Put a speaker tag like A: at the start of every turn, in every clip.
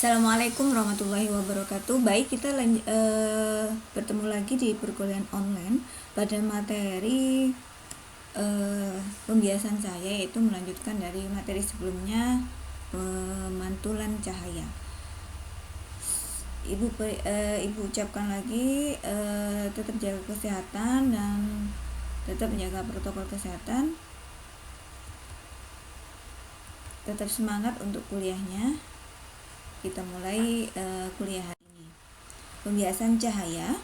A: Assalamualaikum warahmatullahi wabarakatuh. Baik, kita bertemu lagi di perkuliahan online pada materi pembiasan saya, yaitu melanjutkan dari materi sebelumnya, pemantulan cahaya. Ibu ucapkan lagi tetap jaga kesehatan dan tetap menjaga protokol kesehatan. Tetap semangat untuk kuliahnya. Kita mulai kuliah hari ini. Pembiasan cahaya.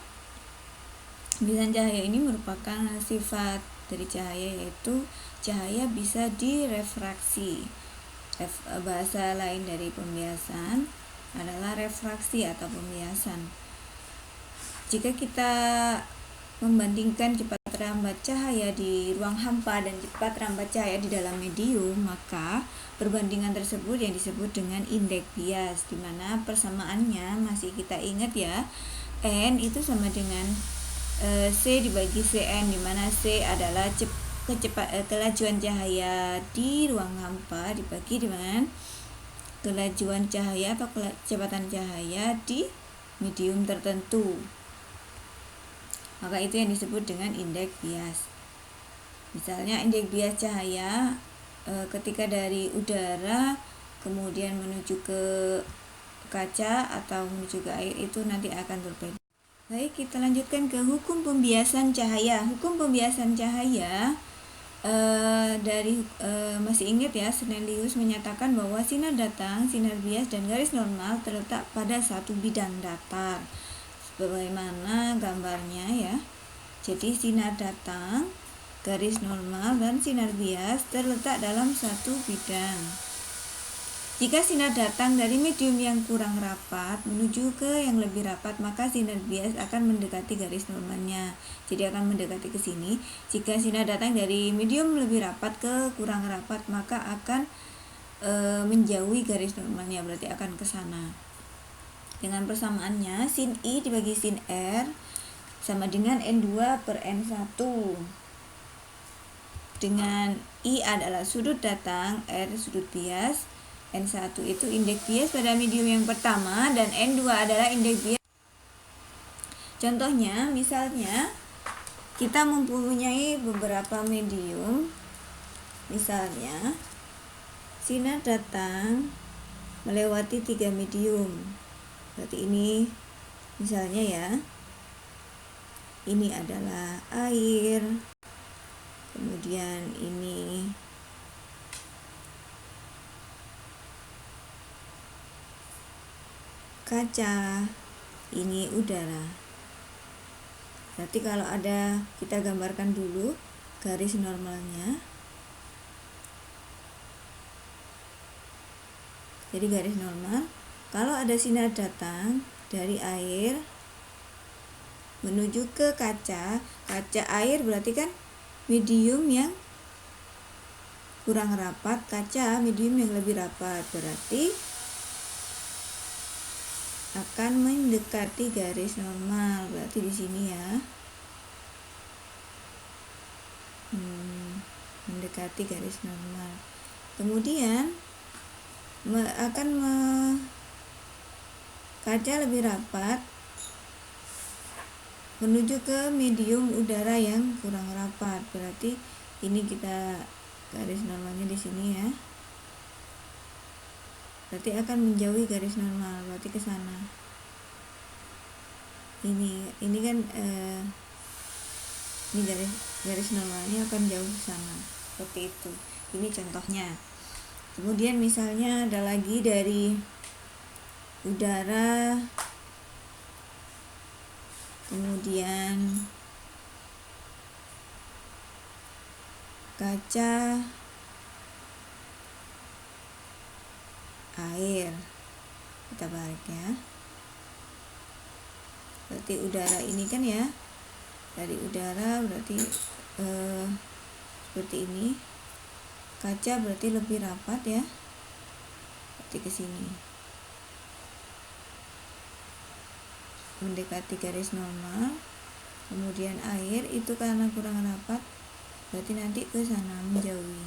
A: Pembiasan cahaya ini merupakan sifat dari cahaya, yaitu cahaya bisa direfraksi. Bahasa lain dari pembiasan adalah refraksi atau pembiasan. Jika kita membandingkan cepat rambat cahaya di ruang hampa dan cepat rambat cahaya di dalam medium, maka perbandingan tersebut yang disebut dengan indeks bias, di mana persamaannya masih kita ingat ya, N itu sama dengan C dibagi Cn, di mana C adalah kelajuan cahaya di ruang hampa dibagi dengan kelajuan cahaya atau kecepatan cahaya di medium tertentu. Maka itu yang disebut dengan indeks bias. Misalnya indeks bias cahaya ketika dari udara kemudian menuju ke kaca atau menuju ke air itu nanti akan berbeda. Baik, kita lanjutkan ke hukum pembiasan cahaya. Hukum pembiasan cahaya masih ingat ya, Snellius menyatakan bahwa sinar datang, sinar bias, dan garis normal terletak pada satu bidang datar. Bagaimana gambarnya ya? Jadi sinar datang, garis normal, dan sinar bias terletak dalam satu bidang. Jika sinar datang dari medium yang kurang rapat menuju ke yang lebih rapat, maka sinar bias akan mendekati garis normalnya. Jadi akan mendekati ke sini. Jika sinar datang dari medium lebih rapat ke kurang rapat, maka akan menjauhi garis normalnya, berarti akan ke sana. Dengan persamaannya, sin I dibagi sin R sama dengan N2 per N1. Dengan I adalah sudut datang, R sudut bias, N1 itu indeks bias pada medium yang pertama, dan N2 adalah indeks bias. Contohnya, misalnya kita mempunyai beberapa medium. Misalnya, sinar datang melewati 3 medium. Berarti ini misalnya ya, ini adalah air, kemudian ini kaca, ini udara. Berarti kalau ada, kita gambarkan dulu garis normalnya. Jadi garis normal, kalau ada sinar datang dari air menuju ke kaca air berarti kan medium yang kurang rapat, kaca medium yang lebih rapat, berarti akan mendekati garis normal. Berarti di sini ya, mendekati garis normal. Kemudian kaca lebih rapat menuju ke medium udara yang kurang rapat, berarti ini kita garis normalnya di sini ya, berarti akan menjauhi garis normal, berarti ke sana. Ini kan ini garis normalnya akan jauh ke sana, seperti itu. Ini contohnya. Kemudian misalnya ada lagi dari udara, kemudian kaca, air. Kita balik ya. Berarti udara ini kan ya, dari udara berarti seperti ini. Kaca berarti lebih rapat ya, berarti ke sini mendekati garis normal. Kemudian air itu karena kurang rapat, berarti nanti ke sana menjauhi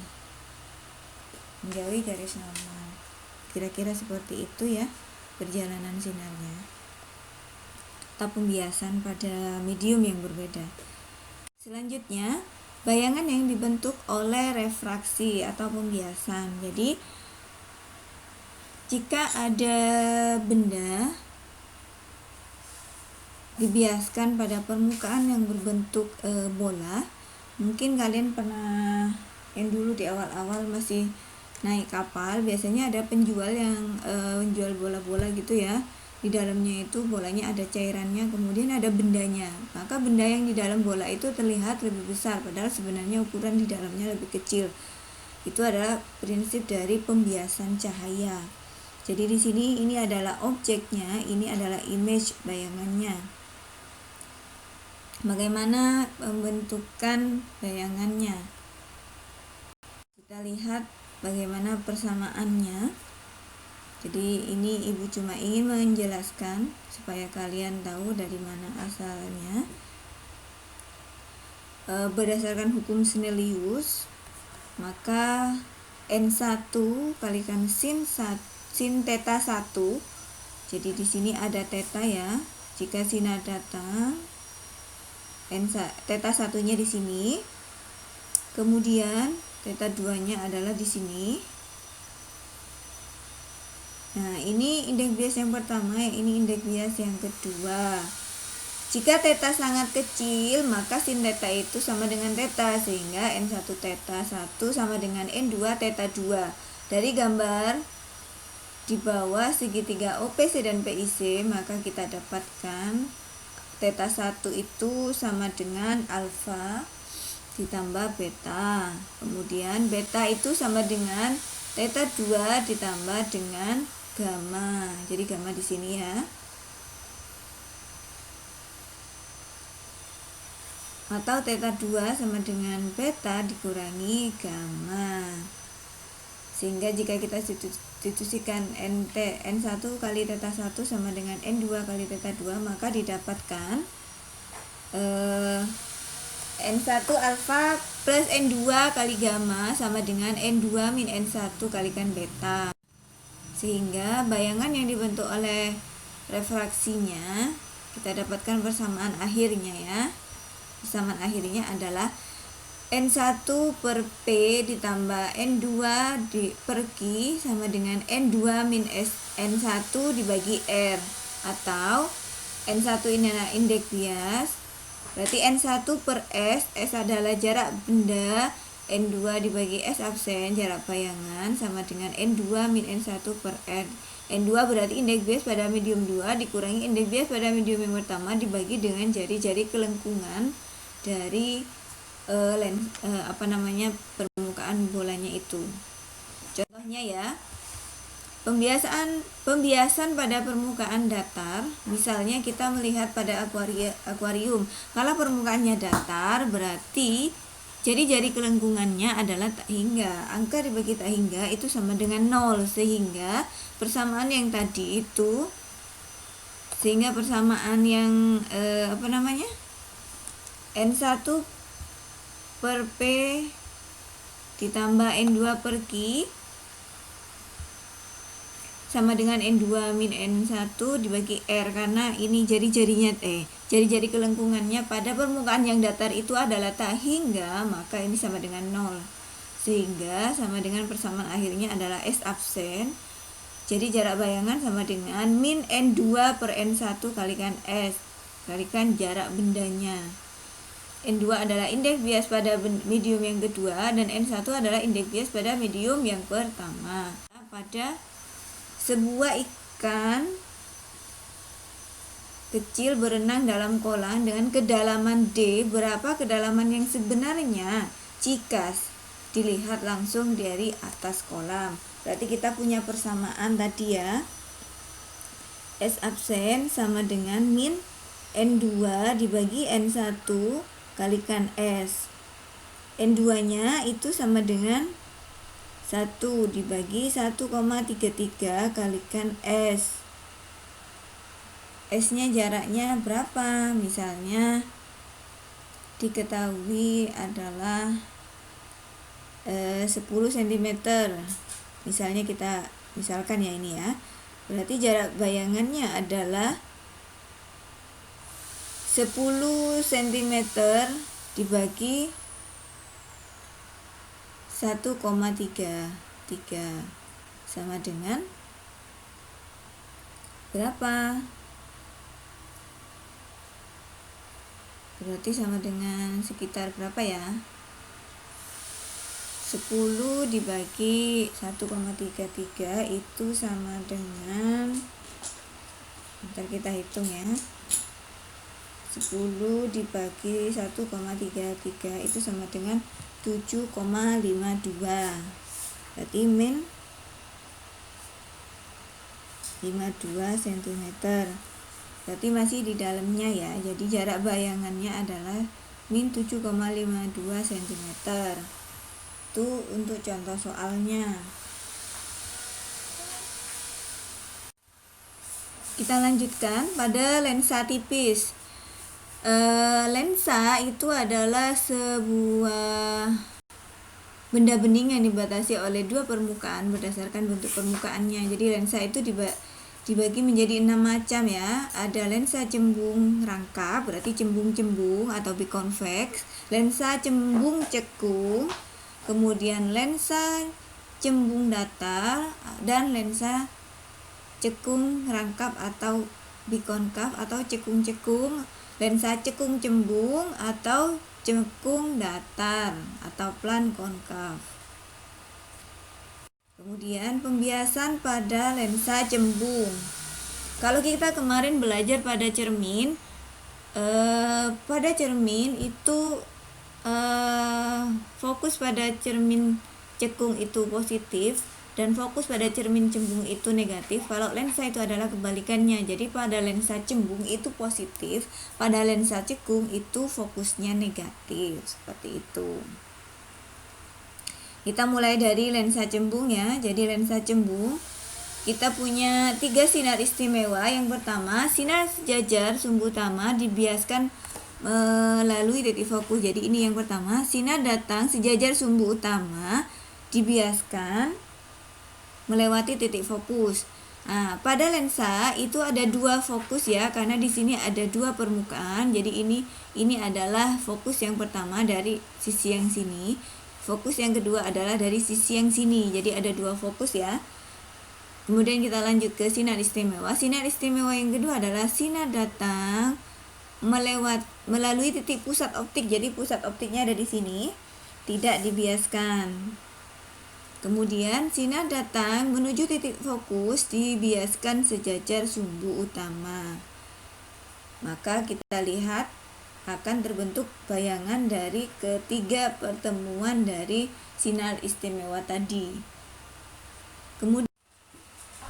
A: garis normal. Kira-kira seperti itu ya. perjalanan sinarnya atau pembiasan pada medium yang berbeda. Selanjutnya, bayangan yang dibentuk oleh refraksi atau pembiasan. Jadi, jika ada benda dibiaskan pada permukaan yang berbentuk bola, mungkin kalian pernah yang dulu di awal-awal masih naik kapal, biasanya ada penjual yang menjual bola-bola gitu ya. Di dalamnya itu bolanya ada cairannya, kemudian ada bendanya. Maka benda yang di dalam bola itu terlihat lebih besar, padahal sebenarnya ukuran di dalamnya lebih kecil. Itu adalah prinsip dari pembiasan cahaya. Jadi di sini ini adalah objeknya, ini adalah image bayangannya. Bagaimana pembentukan bayangannya? Kita lihat bagaimana persamaannya. Jadi ini ibu cuma ingin menjelaskan supaya kalian tahu dari mana asalnya. Berdasarkan hukum Snellius, maka N1 kalikan sin theta 1. Jadi di sini ada theta ya. Jika sinar datang, theta 1-nya di sini. Kemudian theta 2-nya adalah di sini. Nah, ini indeks bias yang pertama, ini indeks bias yang kedua. Jika theta sangat kecil, maka sin theta itu sama dengan theta, sehingga N1 theta 1 sama dengan N2 theta 2. Dari gambar di bawah segitiga OPC dan PIC, maka kita dapatkan theta 1 itu sama dengan alfa ditambah beta. Kemudian beta itu sama dengan theta 2 ditambah dengan gamma. Jadi gamma di sini ya. Atau theta 2 sama dengan beta dikurangi gamma. Sehingga jika kita substitusikan N1 kali theta 1 sama dengan N2 kali theta 2, maka didapatkan N1 alfa plus N2 kali gamma sama dengan N2 min N1 kalikan beta. Sehingga bayangan yang dibentuk oleh refraksinya kita dapatkan persamaan akhirnya ya. Persamaan akhirnya adalah N1 per P ditambah N2 per Q sama dengan N2 min N1 dibagi R. Atau N1 ini adalah indeks bias, berarti N1 per S adalah jarak benda, N2 dibagi S absen, jarak bayangan, sama dengan N2 min N1 per R. N2 berarti indeks bias pada medium 2 dikurangi indeks bias pada medium yang pertama dibagi dengan jari-jari kelengkungan dari permukaan bolanya itu. Contohnya ya, pembiasan pada permukaan datar, misalnya kita melihat pada akuarium. Kalau permukaannya datar, berarti jari-jari kelengkungannya adalah tak hingga. Angka dibagi tak hingga itu sama dengan 0, sehingga persamaan yang tadi itu, sehingga persamaan yang N1 per P ditambah N2 per Q sama dengan N2 min N1 dibagi R, karena ini jari-jari kelengkungannya pada permukaan yang datar itu adalah tak hingga, maka ini sama dengan 0, sehingga sama dengan persamaan akhirnya adalah S absen. Jadi jarak bayangan sama dengan min N2 per N1 kalikan S kalikan jarak bendanya. N2 adalah indeks bias pada medium yang kedua dan N1 adalah indeks bias pada medium yang pertama. Pada sebuah ikan kecil berenang dalam kolam dengan kedalaman D, berapa kedalaman yang sebenarnya jika dilihat langsung dari atas kolam? Berarti kita punya persamaan tadi ya. S absen sama dengan min N2 dibagi N1 kalikan S. N2-nya itu sama dengan 1 dibagi 1,33 kalikan S. S-nya jaraknya berapa? Misalnya diketahui adalah 10 cm. Misalnya misalkan ya ini ya. Berarti jarak bayangannya adalah 10 cm dibagi 1,33 sama dengan berapa? Berarti sama dengan sekitar berapa ya? 10 dibagi 1,33 itu sama dengan, bentar kita hitung ya, 10 dibagi 1,33 itu sama dengan 7,52. Berarti min 52 cm. Berarti masih di dalamnya ya. Jadi jarak bayangannya adalah min 7,52 cm. Itu untuk contoh soalnya. Kita lanjutkan pada lensa tipis. Lensa itu adalah sebuah benda bening yang dibatasi oleh dua permukaan berdasarkan bentuk permukaannya. Jadi lensa itu dibagi menjadi 6 macam ya. Ada lensa cembung rangkap, berarti cembung-cembung atau biconvex, lensa cembung cekung, kemudian lensa cembung datar, dan lensa cekung rangkap atau bikonkav atau cekung-cekung, lensa cekung cembung atau cekung datar atau plan konkav. Kemudian pembiasan pada lensa cembung. Kalau kita kemarin belajar pada cermin, itu fokus pada cermin cekung itu positif dan fokus pada cermin cembung itu negatif. Kalau lensa itu adalah kebalikannya. Jadi pada lensa cembung itu positif, pada lensa cekung itu fokusnya negatif. Seperti itu. Kita mulai dari lensa cembung ya. Jadi lensa cembung kita punya 3 sinar istimewa. Yang pertama, sinar sejajar sumbu utama dibiaskan melalui titik fokus. Jadi ini yang pertama, sinar datang sejajar sumbu utama dibiaskan melewati titik fokus. Nah, pada lensa itu ada 2 fokus ya, karena di sini ada 2 permukaan. Jadi ini adalah fokus yang pertama dari sisi yang sini. Fokus yang kedua adalah dari sisi yang sini. Jadi ada 2 fokus ya. Kemudian kita lanjut ke sinar istimewa. Sinar istimewa yang kedua adalah sinar datang melalui titik pusat optik. Jadi pusat optiknya ada di sini, tidak dibiaskan. Kemudian sinar datang menuju titik fokus dibiaskan sejajar sumbu utama. Maka kita lihat akan terbentuk bayangan dari ketiga pertemuan dari sinar istimewa tadi. Kemudian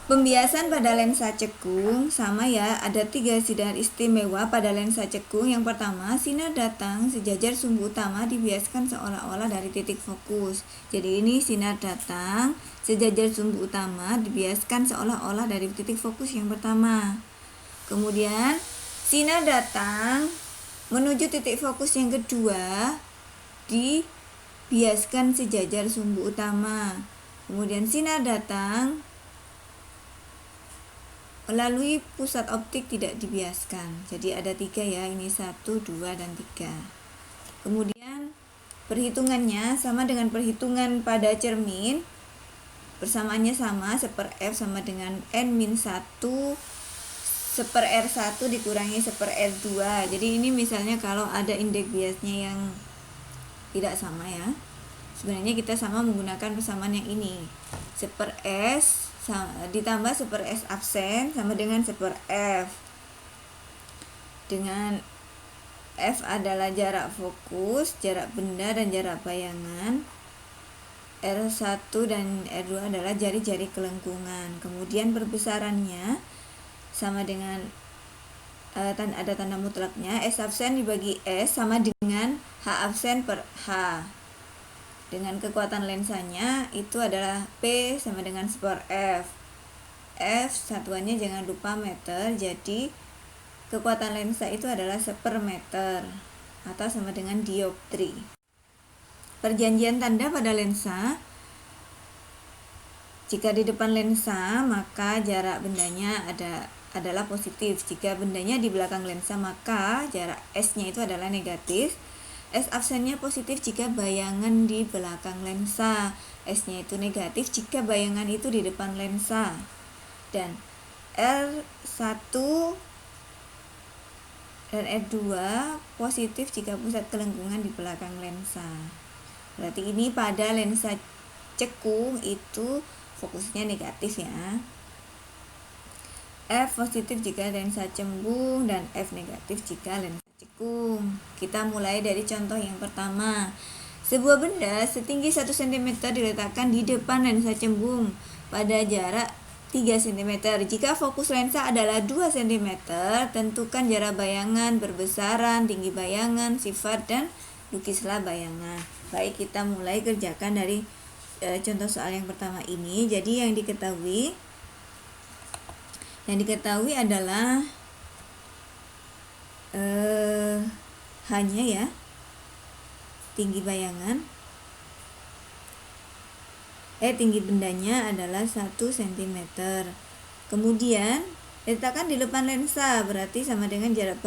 A: pembiasan pada lensa cekung sama ya, ada 3 sinar istimewa pada lensa cekung. Yang pertama, sinar datang sejajar sumbu utama dibiaskan seolah-olah dari titik fokus. Jadi ini sinar datang sejajar sumbu utama dibiaskan seolah-olah dari titik fokus yang pertama. Kemudian sinar datang menuju titik fokus yang kedua dibiaskan sejajar sumbu utama. Kemudian sinar datang melalui pusat optik tidak dibiaskan. Jadi ada 3 ya, ini 1, 2, dan 3. Kemudian perhitungannya sama dengan perhitungan pada cermin. Persamaannya sama, 1/f sama dengan n-1 1/r1 dikurangi 1/r2. Jadi ini misalnya kalau ada indeks biasnya yang tidak sama ya, sebenarnya kita sama menggunakan persamaan yang ini. 1/s ditambah 1/s absen sama dengan 1/f, dengan f adalah jarak fokus, jarak benda, dan jarak bayangan. R1 dan R2 adalah jari-jari kelengkungan. Kemudian perbesarannya sama dengan ada tanda mutlaknya, S absen dibagi S sama dengan H absen per H. Dengan kekuatan lensanya itu adalah P sama dengan 1/f. F satuannya jangan lupa meter, jadi kekuatan lensa itu adalah 1/meter atau sama dengan dioptri. Perjanjian tanda pada lensa Jika di depan lensa, maka jarak bendanya adalah positif. Jika bendanya di belakang lensa, maka jarak S-nya itu adalah negatif. S absennya positif jika bayangan di belakang lensa. S-nya itu negatif jika bayangan itu di depan lensa. Dan R1 dan R2 positif jika pusat kelengkungan di belakang lensa. Berarti ini pada lensa cekung itu fokusnya negatif ya. F positif jika lensa cembung dan F negatif jika lensa cekung. Kita mulai dari contoh yang pertama. Sebuah benda setinggi 1 cm diletakkan di depan lensa cembung pada jarak 3 cm. Jika fokus lensa adalah 2 cm, tentukan jarak bayangan, berbesaran, tinggi bayangan, sifat, dan lukislah bayangan. Baik, kita mulai kerjakan dari contoh soal yang pertama ini. Jadi yang diketahui adalah hanya ya tinggi bendanya adalah 1 cm. Kemudian letakkan di depan lensa, berarti sama dengan jarak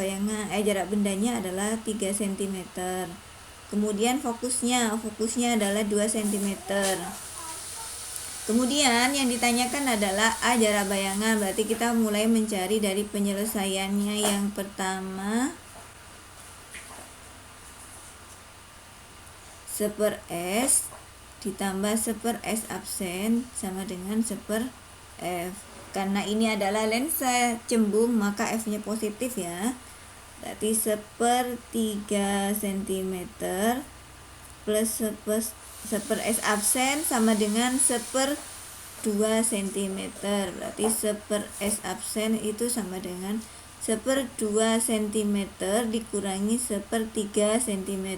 A: bendanya adalah 3 cm. Kemudian fokusnya adalah 2 cm. Kemudian yang ditanyakan adalah A, jarak bayangan. Berarti kita mulai mencari dari penyelesaiannya. Yang pertama, 1/S ditambah 1/S absen sama dengan 1/F. Karena ini adalah lensa cembung, maka F-nya positif ya. Berarti 1/3 cm plus 1/S absen sama dengan 1/2 cm. Berarti 1/S absen itu sama dengan 1/2 cm dikurangi 1/3 cm.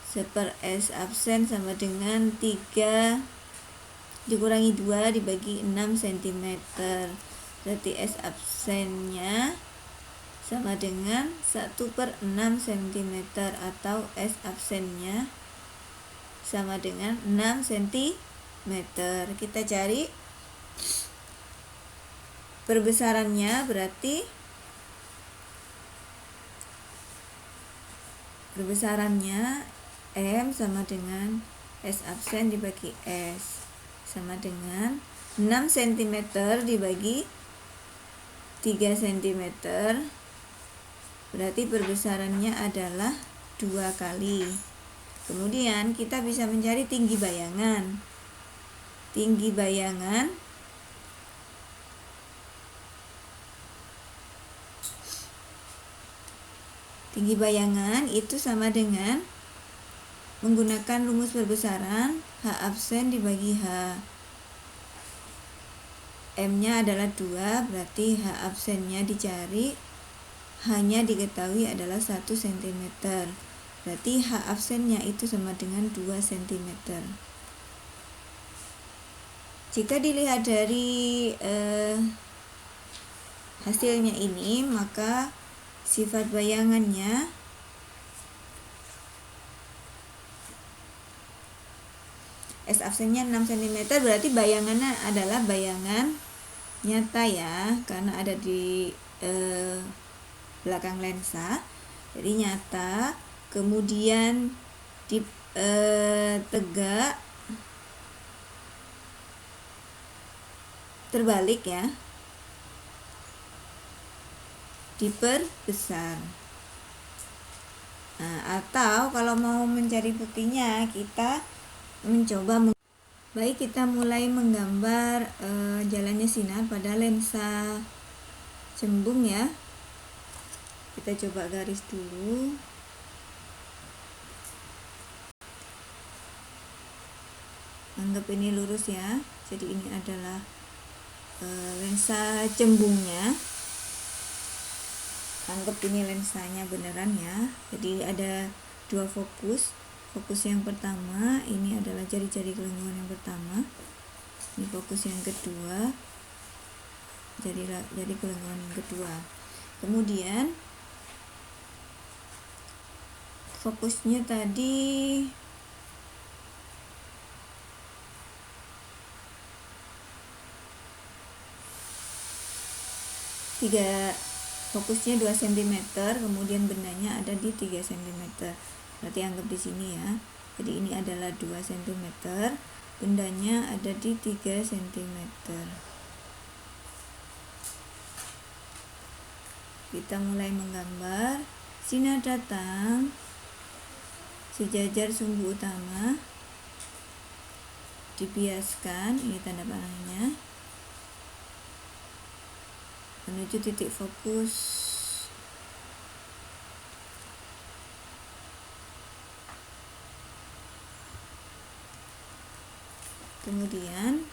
A: 1/S absen sama dengan 3 dikurangi 2 dibagi 6 cm. Berarti S absennya sama dengan 1/6 cm atau S absennya sama dengan 6 cm. Kita cari perbesarannya, berarti perbesarannya M sama dengan S absen dibagi S sama dengan 6 cm dibagi 3 cm. Berarti perbesarannya adalah 2 kali. Kemudian kita bisa mencari tinggi bayangan. Tinggi bayangan itu sama dengan menggunakan rumus perbesaran H absen dibagi H. M-nya adalah 2, berarti H absennya dicari, H-nya diketahui adalah 1 cm. Berarti H absennya itu sama dengan 2 cm. Jika dilihat dari hasilnya ini, maka sifat bayangannya S absennya 6 cm, berarti bayangannya adalah bayangan nyata ya, karena ada di belakang lensa, jadi nyata. Kemudian di tegak terbalik ya, diperbesar. Nah, atau kalau mau mencari buktinya, kita mencoba baik, kita mulai menggambar jalannya sinar pada lensa cembung ya. Kita coba garis dulu. Anggap ini lurus ya. Jadi ini adalah lensa cembungnya. Anggap ini lensanya beneran ya. Jadi ada 2 fokus. Fokus yang pertama ini adalah jari-jari kelengkungan yang pertama. Ini fokus yang kedua, jari kelengkungan yang kedua. Kemudian fokusnya tadi fokusnya 2 cm, kemudian bendanya ada di 3 cm. Berarti anggap di sini ya. Jadi ini adalah 2 cm, bendanya ada di 3 cm. Kita mulai menggambar. Sinar datang sejajar sumbu utama, dibiaskan, ini tanda panahnya, menuju titik fokus. Kemudian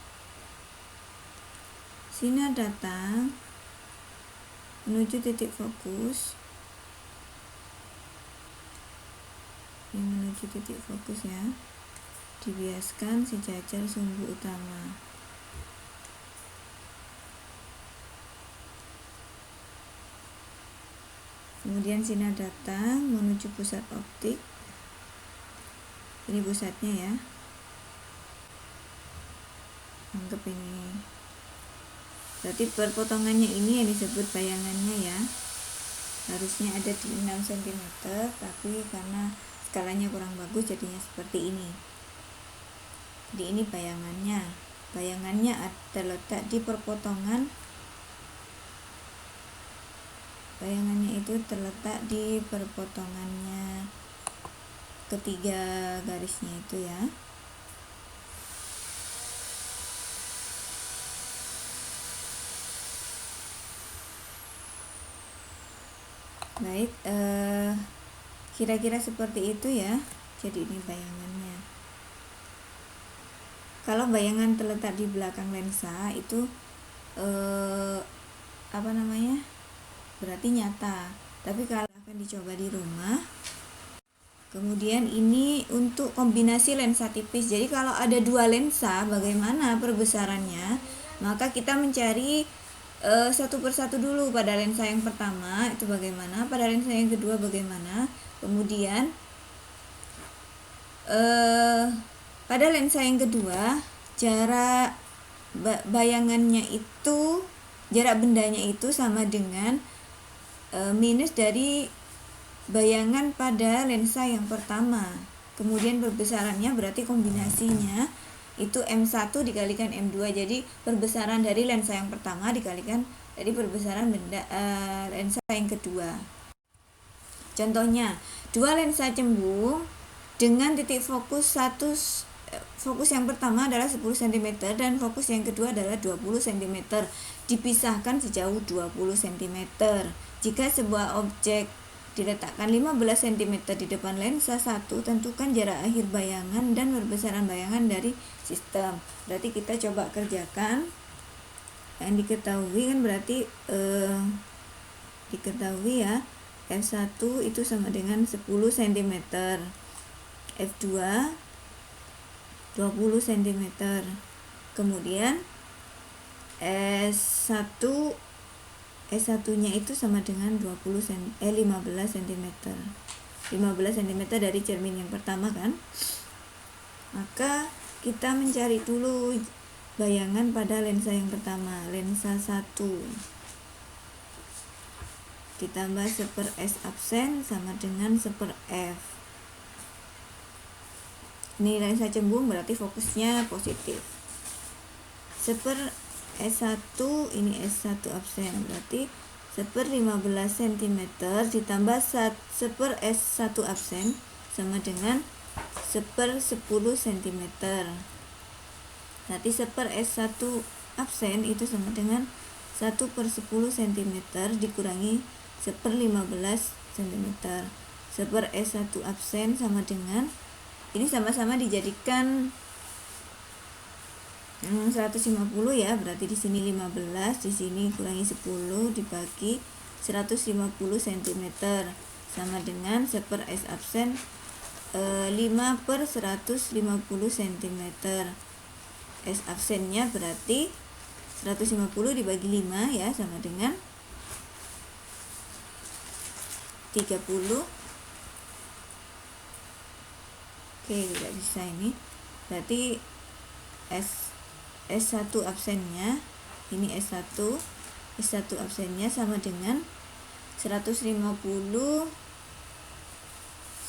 A: sinar datang menuju titik fokus, ini menuju titik fokus ya, dibiaskan sejajar sumbu utama. Kemudian sinar datang menuju pusat optik, ini pusatnya ya, anggap ini. Berarti perpotongannya ini yang disebut bayangannya ya, harusnya ada di 6 cm, tapi karena skalanya kurang bagus jadinya seperti ini. Jadi ini bayangannya terletak di perpotongan, bayangannya itu terletak di perpotongannya ketiga garisnya itu ya. Baik, kira-kira seperti itu ya. Jadi ini bayangannya. Kalau bayangan terletak di belakang lensa itu berarti nyata. Tapi kalau akan dicoba di rumah, kemudian ini untuk kombinasi lensa tipis. Jadi kalau ada dua lensa, bagaimana perbesarannya? Maka kita mencari satu persatu dulu. Pada lensa yang pertama itu bagaimana, pada lensa yang kedua bagaimana, kemudian pada lensa yang kedua jarak bayangannya itu, jarak bendanya itu sama dengan minus dari bayangan pada lensa yang pertama. Kemudian perbesarannya berarti kombinasinya itu M1 dikalikan M2. Jadi perbesaran dari lensa yang pertama dikalikan dari perbesaran lensa yang kedua. Contohnya, dua lensa cembung dengan titik fokus fokus yang pertama adalah 10 cm dan fokus yang kedua adalah 20 cm, dipisahkan sejauh 20 cm. Jika sebuah objek diletakkan 15 cm di depan lensa 1, tentukan jarak akhir bayangan dan perbesaran bayangan dari sistem. Berarti kita coba kerjakan. Yang diketahui kan berarti diketahui ya, F1 itu sama dengan 10 cm, F2 20 cm, kemudian S1 nya itu sama dengan 15 cm. 15 cm dari cermin yang pertama kan. Maka kita mencari dulu bayangan pada lensa yang pertama, lensa 1 ditambah 1/S absen sama dengan 1/F. Ini lensa cembung berarti fokusnya positif. 1/S1 ini S1 absen, berarti 1/15 cm ditambah 1/S1 absen sama dengan 1/10 cm. Berarti 1/S1 absen itu sama dengan 1/10 cm dikurangi 1/15 cm. 1/S1 absen sama dengan, ini sama-sama dijadikan 150 ya, berarti di sini 15, di sini kurangi 10 dibagi 150 cm sama dengan 1/S absen 5/150 cm. S absennya berarti 150 dibagi 5 ya, sama dengan 30. Oke, tidak bisa ini. Berarti S1 absennya ini S1 S1 absennya sama dengan 150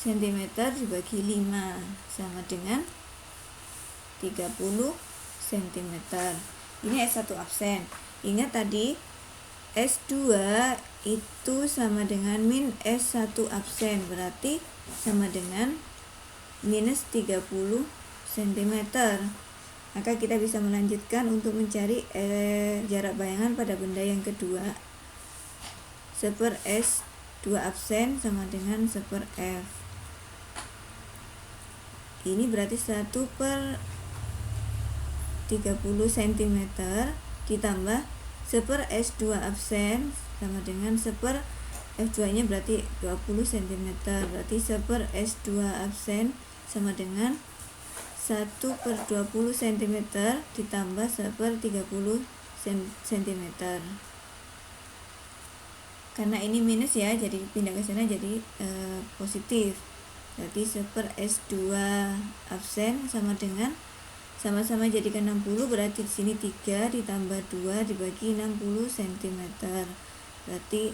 A: cm dibagi 5 sama dengan 30 cm. Ini S1 absen. Ingat tadi S2 itu sama dengan min S1 absen, berarti sama dengan minus 30 cm. Maka kita bisa melanjutkan untuk mencari jarak bayangan pada benda yang kedua. 1/S2 absen sama dengan 1/F. Ini berarti 1/30 cm ditambah 1/S2 absen sama dengan 1/F2 nya berarti 20 cm. Berarti 1/S2 absen sama dengan 1/20 cm ditambah 1/30 cm. Karena ini minus ya, jadi pindah ke sana jadi positif. Berarti 1/S2 absen sama dengan sama-sama jadikan 60, berarti di sini 3 ditambah 2 dibagi 60 cm. Berarti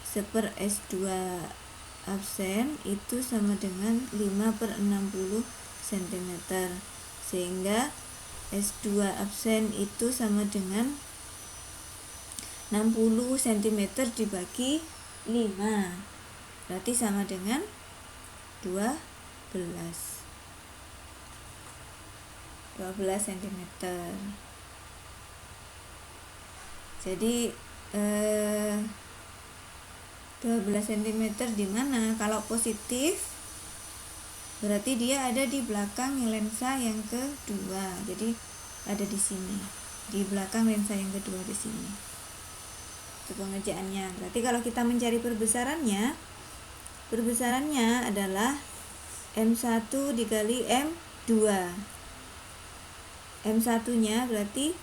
A: 1/S2 absen itu sama dengan 5/60 cm. Sehingga S2 absen itu sama dengan 60 cm dibagi 5. Berarti sama dengan 12 cm. Jadi 12 cm di mana? Kalau positif berarti dia ada di belakang lensa yang kedua. Jadi ada di sini, di belakang lensa yang kedua di sini. Itu pengerjaannya. Berarti kalau kita mencari perbesarannya adalah M1 dikali M2. M1 nya berarti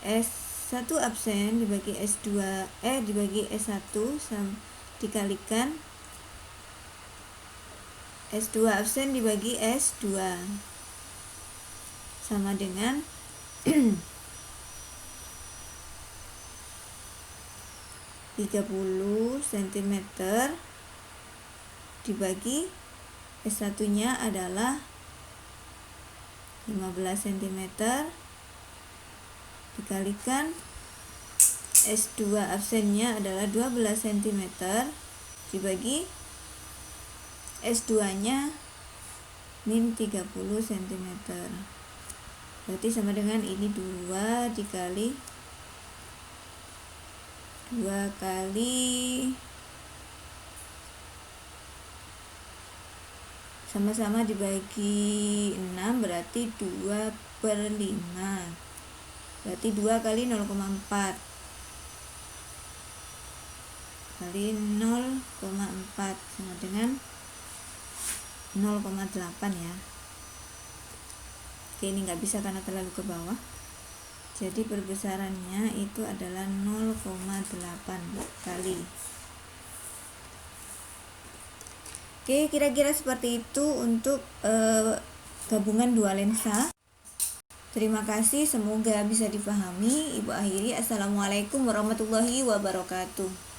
A: S1 absen dibagi S2 dibagi S1 dikalikan S2 absen dibagi S2 sama dengan 30 cm dibagi S1 nya adalah 15 cm dikalikan S2 absennya adalah 12 cm dibagi S2 nya min 30 cm. Berarti sama dengan ini 2 dikali 2 kali sama-sama dibagi 6 berarti 2/5. Berarti 2 kali 0,4 kali 0,4 sama dengan 0,8 ya. Oke, ini nggak bisa karena terlalu ke bawah. Jadi perbesarannya itu adalah 0,8 kali. Oke, kira-kira seperti itu untuk gabungan dua lensa. Terima kasih, semoga bisa dipahami. Ibu akhiri, assalamualaikum warahmatullahi wabarakatuh.